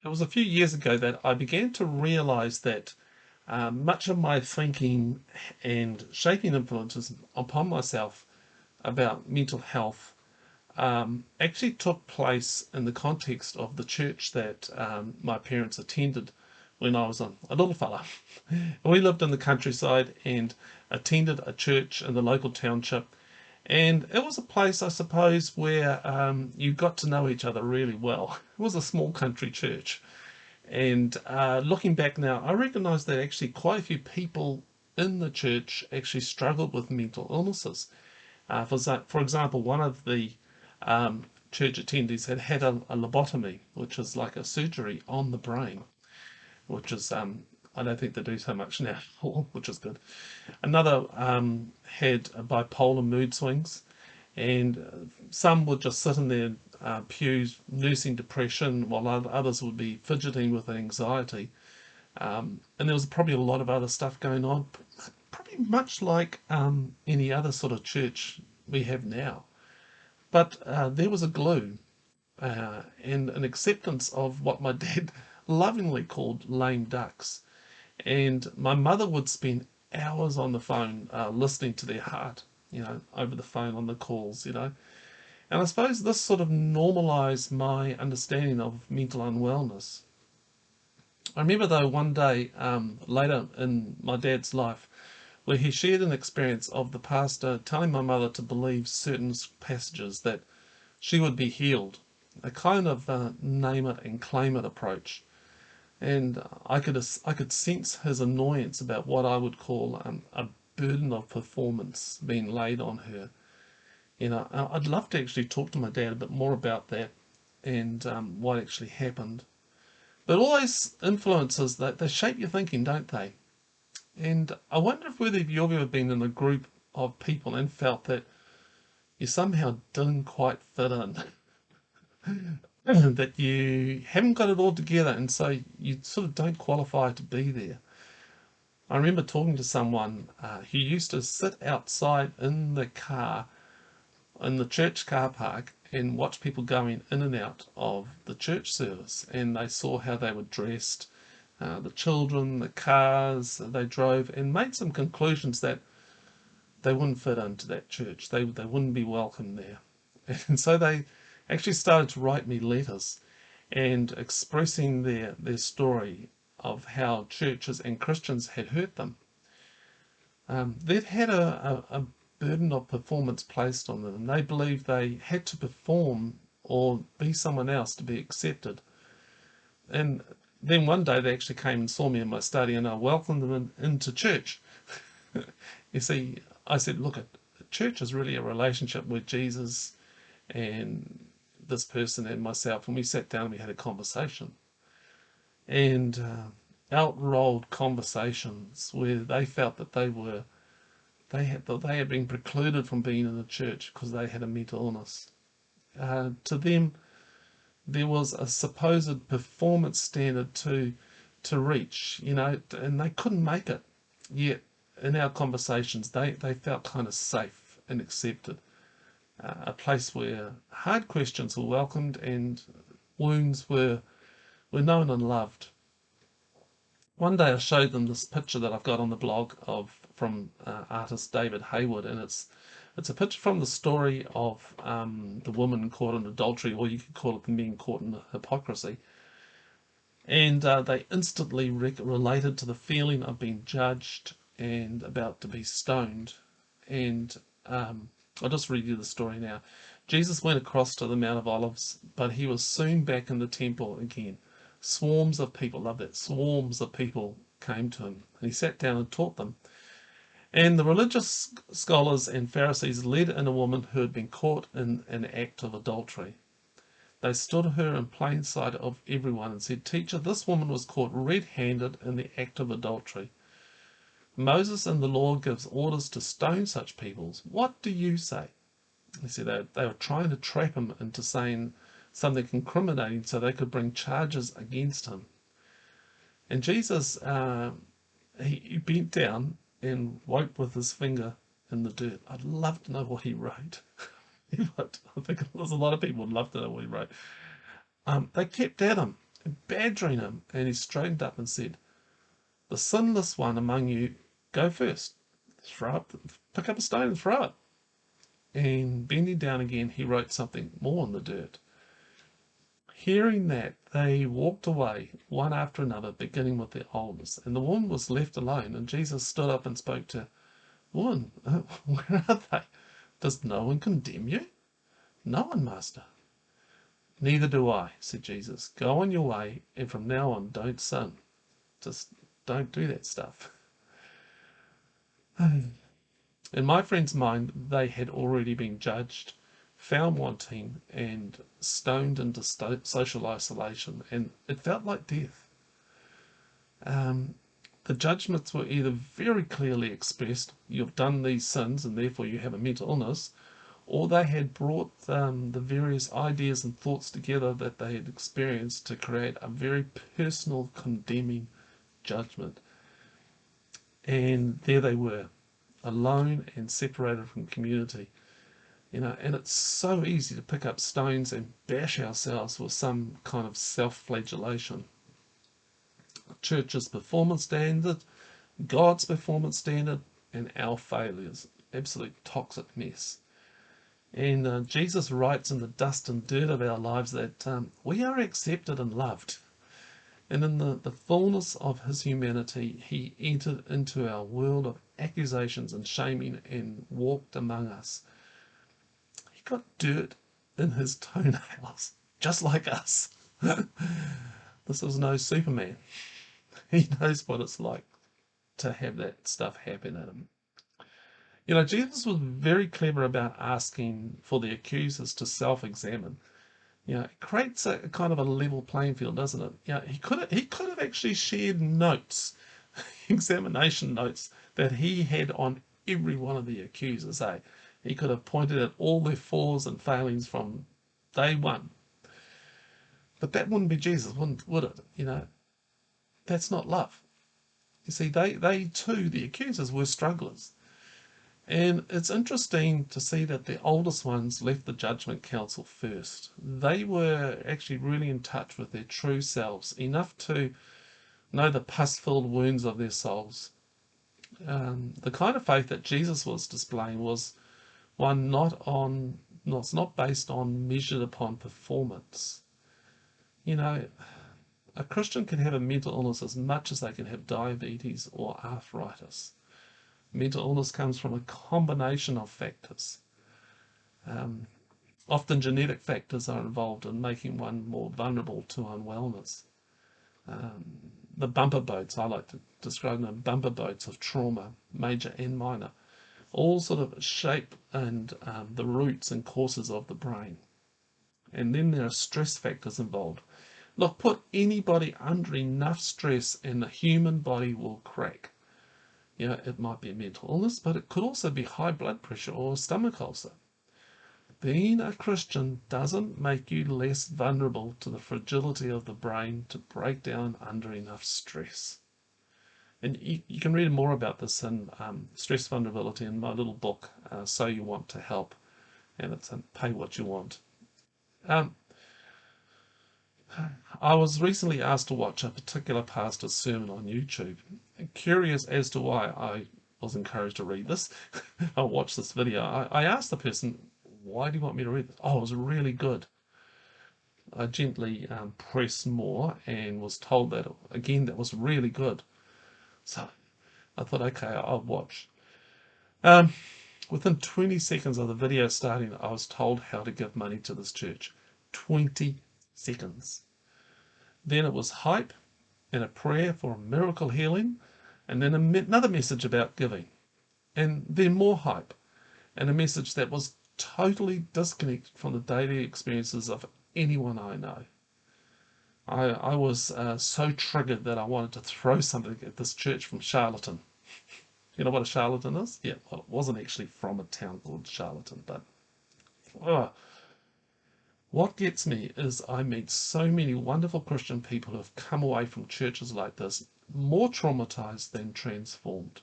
it was a few years ago that I began to realize that much of my thinking and shaping influences upon myself about mental health actually took place in the context of the church that my parents attended when I was a little fella. We lived in the countryside and attended a church in the local township. And it was a place, I suppose, where you got to know each other really well. It was a small country church. And looking back now, I recognise that actually quite a few people in the church actually struggled with mental illnesses. For example, one of the church attendees had a lobotomy, which is like a surgery on the brain, which is, I don't think they do so much now, which is good. Another had bipolar mood swings, and some would just sit in their pews nursing depression, while others would be fidgeting with anxiety. And there was probably a lot of other stuff going on, probably much like any other sort of church we have now. But there was a glue and an acceptance of what my dad lovingly called lame ducks. And my mother would spend hours on the phone listening to their heart, over the phone on the calls. And I suppose this sort of normalized my understanding of mental unwellness. I remember though one day later in my dad's life where he shared an experience of the pastor telling my mother to believe certain passages that she would be healed, a kind of name it and claim it approach. And I could sense his annoyance about what I would call a burden of performance being laid on her. I'd love to actually talk to my dad a bit more about that and what actually happened. But all those influences, they shape your thinking, don't they? And I wonder if whether you've ever been in a group of people and felt that you somehow didn't quite fit in. That you haven't got it all together, and so you sort of don't qualify to be there. I remember talking to someone who used to sit outside in the car, in the church car park, and watch people going in and out of the church service, and they saw how they were dressed, the children, the cars they drove, and made some conclusions that they wouldn't fit into that church. They wouldn't be welcome there. And so they actually started to write me letters and expressing their story of how churches and Christians had hurt them. They'd had a burden of performance placed on them, and they believed they had to perform or be someone else to be accepted. And then one day they actually came and saw me in my study, and I welcomed them into church. You see, I said, look, church is really a relationship with Jesus and this person and myself, and we sat down and we had a conversation. And out rolled conversations where they felt that they had been precluded from being in the church because they had a mental illness. To them, there was a supposed performance standard to reach, and they couldn't make it. Yet in our conversations, they felt kind of safe and accepted. A place where hard questions were welcomed and wounds were known and loved. One day I showed them this picture that I've got on the blog from artist David Hayward, and it's a picture from the story of the woman caught in adultery, or you could call it the men caught in hypocrisy. And they instantly related to the feeling of being judged and about to be stoned. And I'll just read you the story now. Jesus went across to the Mount of Olives, but he was soon back in the temple again. Swarms of people, love that, swarms of people came to him, and he sat down and taught them. And the religious scholars and Pharisees led in a woman who had been caught in an act of adultery. They stood her in plain sight of everyone and said, Teacher, this woman was caught red-handed in the act of adultery. Moses in the law gives orders to stone such people. What do you say? You see, they were trying to trap him into saying something incriminating so they could bring charges against him. And Jesus, he bent down and wrote with his finger in the dirt. I'd love to know what he wrote. I think there's a lot of people would love to know what he wrote. They kept at him, badgering him, and he straightened up and said, "The sinless one among you, go first. Pick up a stone and throw it." And bending down again, he wrote something more in the dirt. Hearing that, they walked away, one after another, beginning with the oldest. And the woman was left alone, and Jesus stood up and spoke to her. "Woman, where are they? Does no one condemn you?" "No one, Master." "Neither do I," said Jesus. "Go on your way, and from now on, don't sin." Just don't do that stuff. In my friend's mind, they had already been judged, found wanting, and stoned into social isolation, and it felt like death. The judgments were either very clearly expressed, "You've done these sins and therefore you have a mental illness," or they had brought the various ideas and thoughts together that they had experienced to create a very personal, condemning judgment. And there they were, alone and separated from community. And it's so easy to pick up stones and bash ourselves with some kind of self-flagellation. Church's performance standard, God's performance standard, and our failures. Absolute toxic mess. And Jesus writes in the dust and dirt of our lives that we are accepted and loved. And in the fullness of his humanity, he entered into our world of accusations and shaming and walked among us. He got dirt in his toenails, just like us. This is no Superman. He knows what it's like to have that stuff happen at him. Jesus was very clever about asking for the accusers to self-examine. It creates a kind of a level playing field, doesn't it? He could have actually shared notes, examination notes that he had on every one of the accusers. He could have pointed at all their flaws and failings from day one. But that wouldn't be Jesus, would it? That's not love. You see, they too, the accusers, were strugglers. And it's interesting to see that the oldest ones left the judgment council first. They were actually really in touch with their true selves, enough to know the pus-filled wounds of their souls. The kind of faith that Jesus was displaying was one not based on, measured upon performance. A Christian can have a mental illness as much as they can have diabetes or arthritis. Mental illness comes from a combination of factors. Often genetic factors are involved in making one more vulnerable to unwellness. The bumper boats, I like to describe them, bumper boats of trauma, major and minor, all sort of shape and the roots and courses of the brain. And then there are stress factors involved. Look, put anybody under enough stress and the human body will crack. It might be a mental illness, but it could also be high blood pressure or a stomach ulcer. Being a Christian doesn't make you less vulnerable to the fragility of the brain to break down under enough stress. And you can read more about this in Stress Vulnerability in my little book, So You Want to Help, and it's Pay What You Want. I was recently asked to watch a particular pastor's sermon on YouTube. Curious as to why I was encouraged to read this, I watched this video. I asked the person, "Why do you want me to read this?" "Oh, it was really good." I gently pressed more and was told that, again, that was really good. So I thought, okay, I'll watch. Within 20 seconds of the video starting, I was told how to give money to this church. 20 seconds. Then it was hype and a prayer for a miracle healing, and then another message about giving, and then more hype and a message that was totally disconnected from the daily experiences of anyone I know. I was so triggered that I wanted to throw something at this church from Charlatan. You know what a charlatan is? Yeah, well, it wasn't actually from a town called Charlatan, but what gets me is I meet so many wonderful Christian people who have come away from churches like this more traumatized than transformed.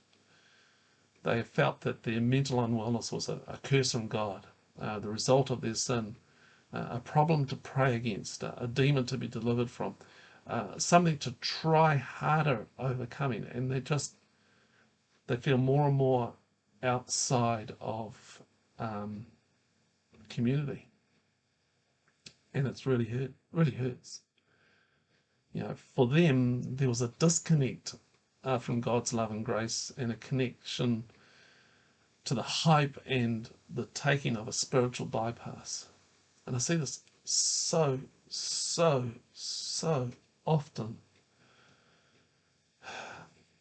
They have felt that their mental unwellness was a curse from God, the result of their sin, a problem to pray against, a demon to be delivered from, something to try harder overcoming, and they feel more and more outside of community, and it's really hurts. For them, there was a disconnect from God's love and grace, and a connection to the hype and the taking of a spiritual bypass. And I see this so, so often.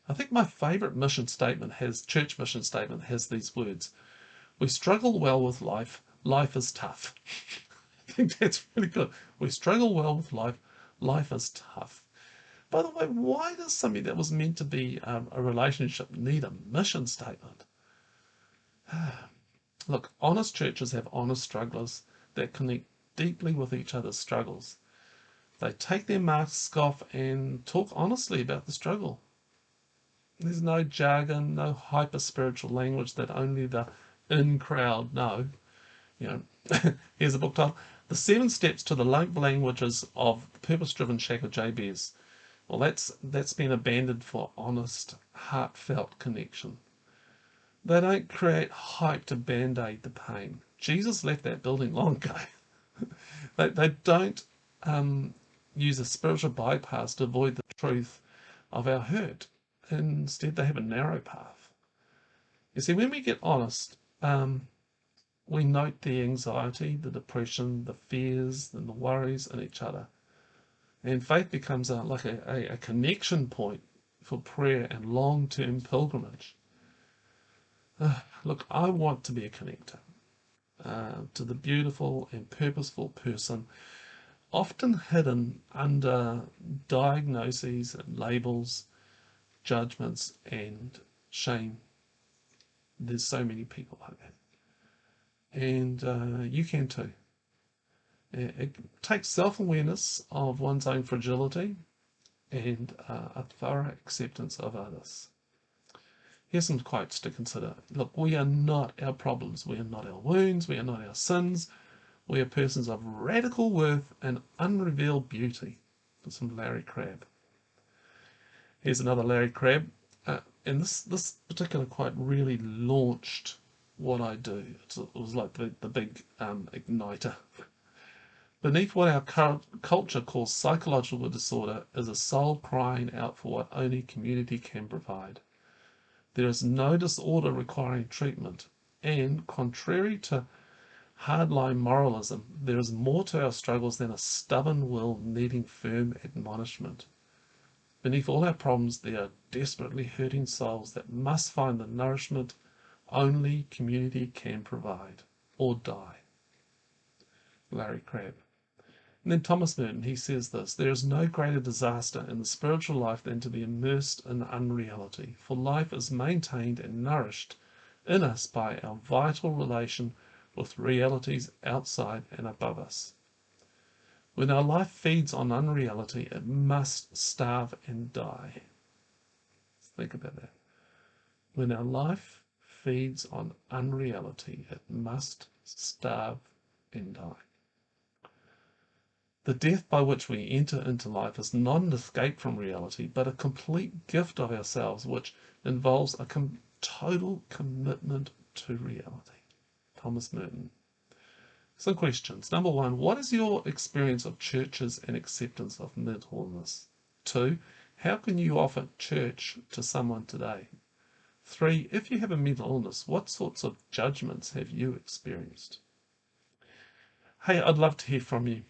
I think my favourite church mission statement has these words: we struggle well with life, life is tough. I think that's really good. We struggle well with life, life is tough. By the way, why does something that was meant to be a relationship need a mission statement? Look, honest churches have honest strugglers that connect deeply with each other's struggles. They take their masks off and talk honestly about the struggle. There's no jargon, no hyper spiritual language that only the in crowd know. Here's a book title: The 7 Steps to the Love Languages of the Purpose-Driven Shack of Jabez. Well, that's been abandoned for honest, heartfelt connection. They don't create hype to band-aid the pain. Jesus left that building long ago. They don't use a spiritual bypass to avoid the truth of our hurt. Instead, they have a narrow path. You see, when we get honest, we note the anxiety, the depression, the fears, and the worries in each other. And faith becomes like a connection point for prayer and long-term pilgrimage. Look, I want to be a connector to the beautiful and purposeful person, often hidden under diagnoses and labels, judgments and shame. There's so many people like that. And you can too. It takes self-awareness of one's own fragility and a thorough acceptance of others. Here's some quotes to consider. Look, we are not our problems. We are not our wounds. We are not our sins. We are persons of radical worth and unrevealed beauty. That's from Larry Crabb. Here's another Larry Crabb. And this particular quote really launched what I do. It was like the big igniter. Beneath what our culture calls psychological disorder is a soul crying out for what only community can provide. There is no disorder requiring treatment, and contrary to hardline moralism, there is more to our struggles than a stubborn will needing firm admonishment. Beneath all our problems, there are desperately hurting souls that must find the nourishment only community can provide, or die. Larry Crabb. And then Thomas Merton, he says this: there is no greater disaster in the spiritual life than to be immersed in unreality, for life is maintained and nourished in us by our vital relation with realities outside and above us. When our life feeds on unreality, it must starve and die. Let's think about that. When our life feeds on unreality, it must starve and die. The death by which we enter into life is not an escape from reality, but a complete gift of ourselves, which involves a total commitment to reality. Thomas Merton. Some questions. Number 1, what is your experience of churches and acceptance of mental illness? 2, how can you offer church to someone today? 3, if you have a mental illness, what sorts of judgments have you experienced? Hey, I'd love to hear from you.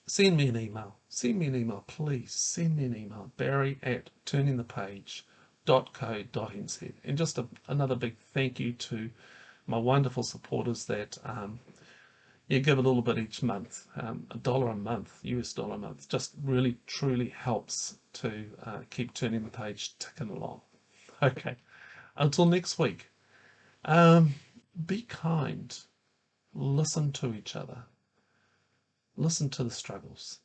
Send me an email. Please send me an email. barry@turningthepage.co.nz. And just another big thank you to my wonderful supporters that you give a little bit each month. $1 a month, US$ a month, just really truly helps to keep Turning the Page ticking along. Okay, until next week, be kind, listen to each other, listen to the struggles.